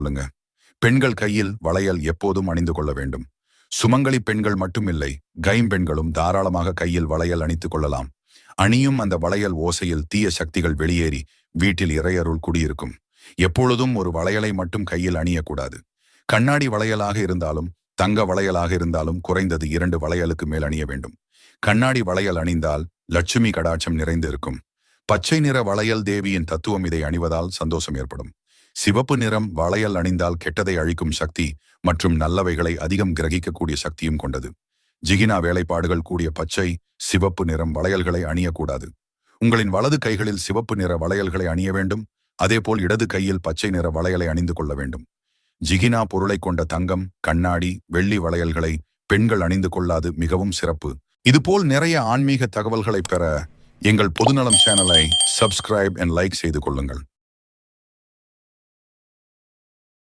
சொல்லுங்க. பெண்கள் கையில் வளையல் எப்போதும் அணிந்து கொள்ள வேண்டும். சுமங்கலி பெண்கள் மட்டுமில்லை, கைம்பெண்களும் தாராளமாக கையில் வளையல் அணித்துக் கொள்ளலாம். அணியும் அந்த வளையல் ஓசையில் தீய சக்திகள் வெளியேறி வீட்டில் இறையருள் குடியிருக்கும். எப்பொழுதும் ஒரு வளையலை மட்டும் கையில் அணியக்கூடாது. கண்ணாடி வளையலாக இருந்தாலும் தங்க வளையலாக இருந்தாலும் குறைந்தது 2 வளையலுக்கு மேல் அணிய வேண்டும். கண்ணாடி வளையல் அணிந்தால் லட்சுமி கடாட்சம் நிறைந்து இருக்கும். பச்சை நிற வளையல் தேவியின் தத்துவம், இதை அணிவதால் சந்தோஷம் ஏற்படும். சிவப்பு நிறம் வளையல் அணிந்தால் கெட்டதை அழிக்கும் சக்தி மற்றும் நல்லவைகளை அதிகம் கிரகிக்கக்கூடிய சக்தியும் கொண்டது. ஜிகினா வேலைப்பாடுகள் கூடிய பச்சை, சிவப்பு நிறம் வளையல்களை அணியக்கூடாது. உங்களின் வலது கைகளில் சிவப்பு நிற வளையல்களை அணிய வேண்டும். அதேபோல் இடது கையில் பச்சை நிற வளையலை அணிந்து கொள்ள வேண்டும். ஜிகினா பொருளை கொண்ட தங்கம், கண்ணாடி, வெள்ளி வளையல்களை பெண்கள் அணிந்து கொள்ளாது மிகவும் சிறப்பு. இதுபோல் நிறைய ஆன்மீக தகவல்களை பெற எங்கள் பொதுநலம் சேனலை சப்ஸ்கிரைப் அண்ட் லைக் செய்து கொள்ளுங்கள்.